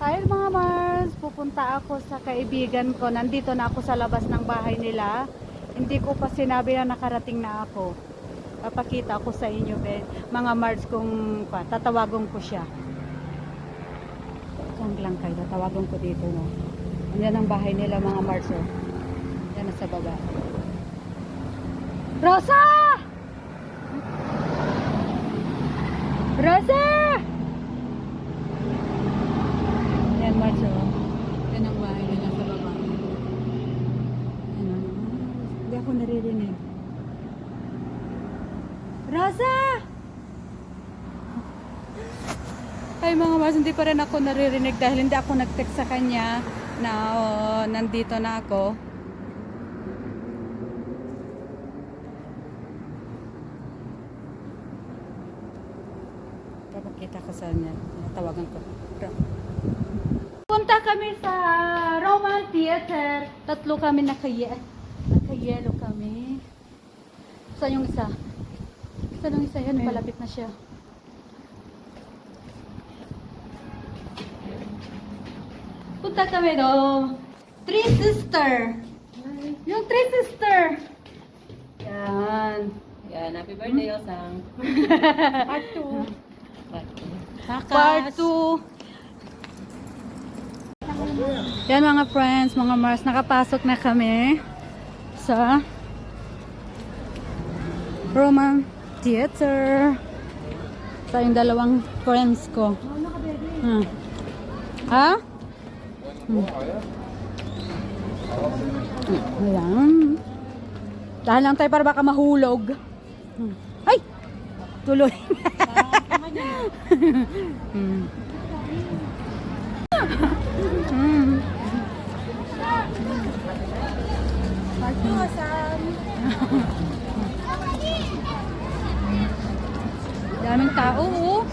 Hi mga Mars, pupunta ako sa kaibigan ko. Nandito na ako sa labas ng bahay nila. Hindi ko pa sinabi na nakarating na ako. Papakita ko sa inyo, mga Mars, kung tatawagon ko siya. Diyan lang kayo, tatawagon ko dito. No? Yan ang bahay nila mga Mars. Oh. Yan na sa baba. Rosa! Rosa! Yan Mars. Oh. Yan ang bahay nila sa baba. Yan, hindi ako naririnig. Rosa! Ay mga Mars, hindi pa rin ako naririnig dahil hindi ako nag-text sa kanya na nandito na ako. Papakita ko sa kanya. Tawagan ko. Punta kami sa Roman Theater. Tatlo kami nakayelo kami. Saan yung isa? Saan yung isa? Yan, palapit na siya. Punta kami do. Three Sister. Yung Three Sister. Yan. Yan, happy birthday, Osang. Part 2. Part 2. Part 2. Yan mga friends, mga Mars, nakapasok na kami sa Roman Theater. Sa yung dalawang friends ko. Ha? Ayan. Dahan lang tayo para baka mahulog. Ay! Tuloy. Daming tao, oh.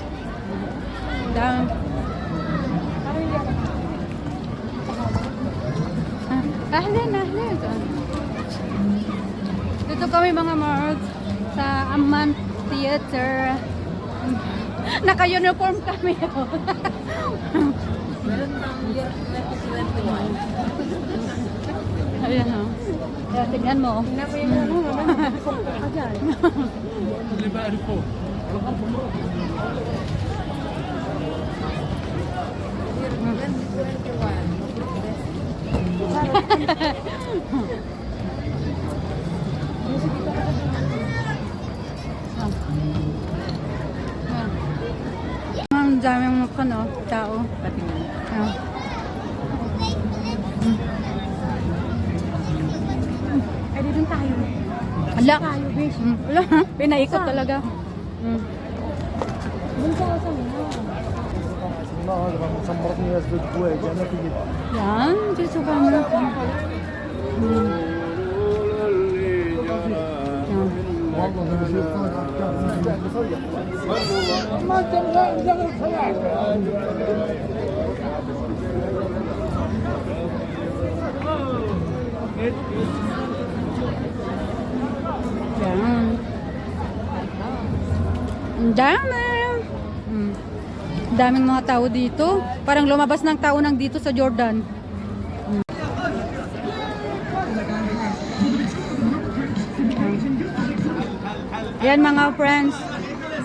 Ahlan. Dito kami mga Mars sa Amman Theater. Naka-uniform kami. Meron pang year 2021. Ayan o. Kaya tingnan mo. Tingnan mo yung ano, ka dyan. Ang daming tao. Patingin. Ay, dito tayo. Ala. Wala. Pinaikot talaga. Yan. Dito kami. Yan. Ang dami. Ang daming mga tao dito. Parang lumabas ng tao nang dito sa Jordan. Yan mga friends.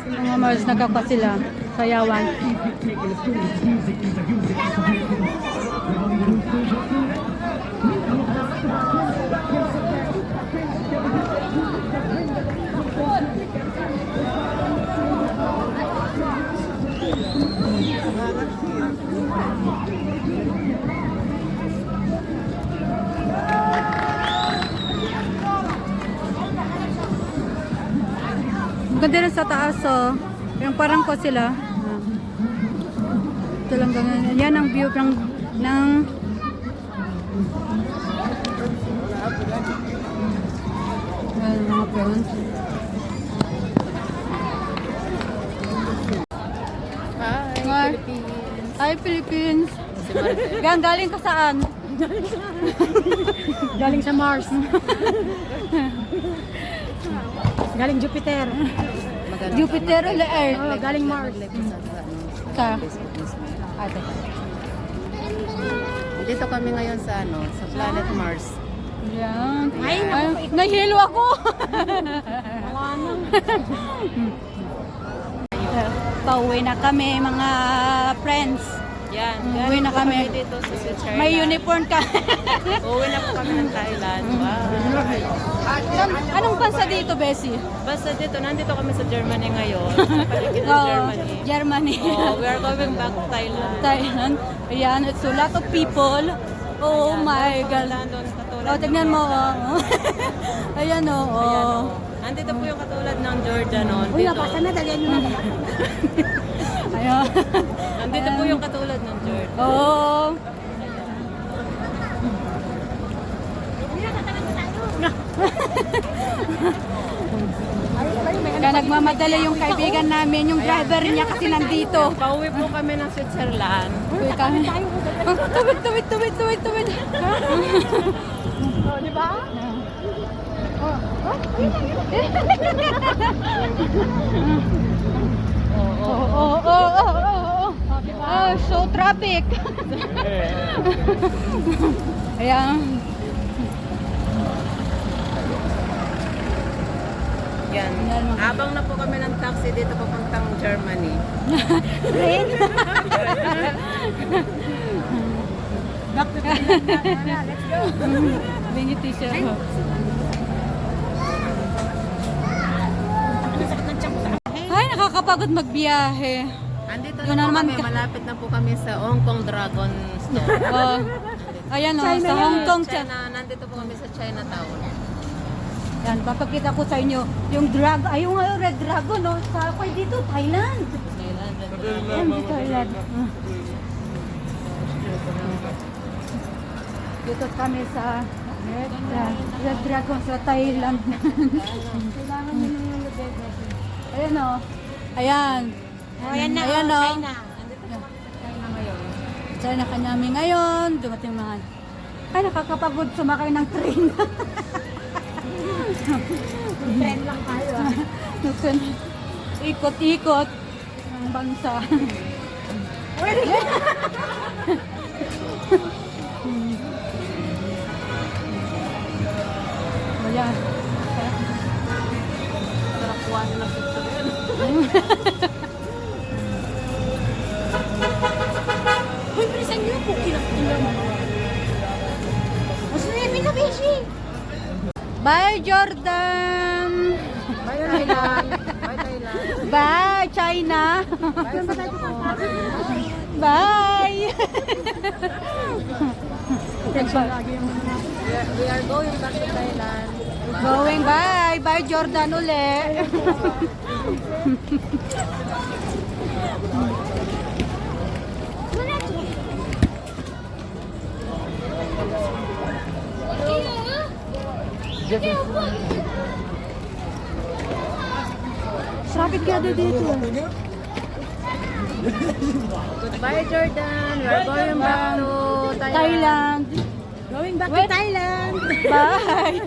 Mga Mars, nagkakwa sila. Sayawan. Ganda rin sa taas, oh. Yung parang ko sila. Ito lang ganyan. Yan ang view ng mga friends. Hi, Philippines. Hi, Philippines. Galing ka saan? Galing sa Mars. Galing Jupiter. Jupiter o Earth? Galing Mars. Sa? Ate. Nandito kami ngayon sa sa Planet Mars. Yan. Ay, nahihilo ako. Pauwi na kami mga friends. Yan, Uwi na kami. dito sa Switzerland. May uniform ka. Uwi na po kami ng Thailand. Anong bansa dito, Bessie? Basta dito, nandito kami sa Germany ngayon. Sa paligid ng Germany. Germany. Oh, we are going back to Thailand. Thailand. Ayan, it's a lot of people. Oh my God. London, katulad Oh, tignan ng mo. Jordan. Oh. Ayan, oh. Ayan, oh. Nandito po yung katulad ng Jordan. Uy, Dito. napasa na, dalian nyo na. Ayan. Nandito po yung katulad ng Jordan. Oh. Kaya nagmamadali yung kaibigan namin, yung driver niya kasi nandito. Pauwi po kami ng Switzerland. Uy, kami. Oh, tuwid. Oh, di ba? Oh. Oh, so traffic. Ayan. Yan. Habang na po kami ng taxi dito papuntang Germany. Rain. Back to Thailand na. Let's go. Bingi t-shirt. Ay, nakakapagod magbiyahe. Andito Yun na po naman kami, ka- malapit na po kami sa Hong Kong Dragon Store. Oh. Ayan o, sa Hong Kong. Nandito po kami sa Chinatown. Yan, papakita ko sa inyo yung yung red dragon, no? Sa ako'y dito, Thailand. Yan, dito, Thailand. Dito kami sa red dragon sa Thailand. Kailangan nyo nang nalagay. Ayan o. Ayan. Oh, yan na. Ayan oh, o. China. China ngayon. China ka namin ngayon. Dumating mga... Ay, nakakapagod sumakay ng train. Trend lang tayo. Ikot-ikot ng bansa. Ayan. Nakakuha nila picture yan. Uy, prisan nyo po. Kilang-kilang. Mas naimin na, Beshi. Bye, Jordan! Bye Thailand. Bye Thailand. Bye, China! Saan ba tayo pupunta? Bye! Lagi yung mga... We are going back to Thailand. Going bye! Bye, Jordan uli! Traffic ka dito. Goodbye Jordan. We are going back to Thailand. Thailand. Going back to Thailand. Bye!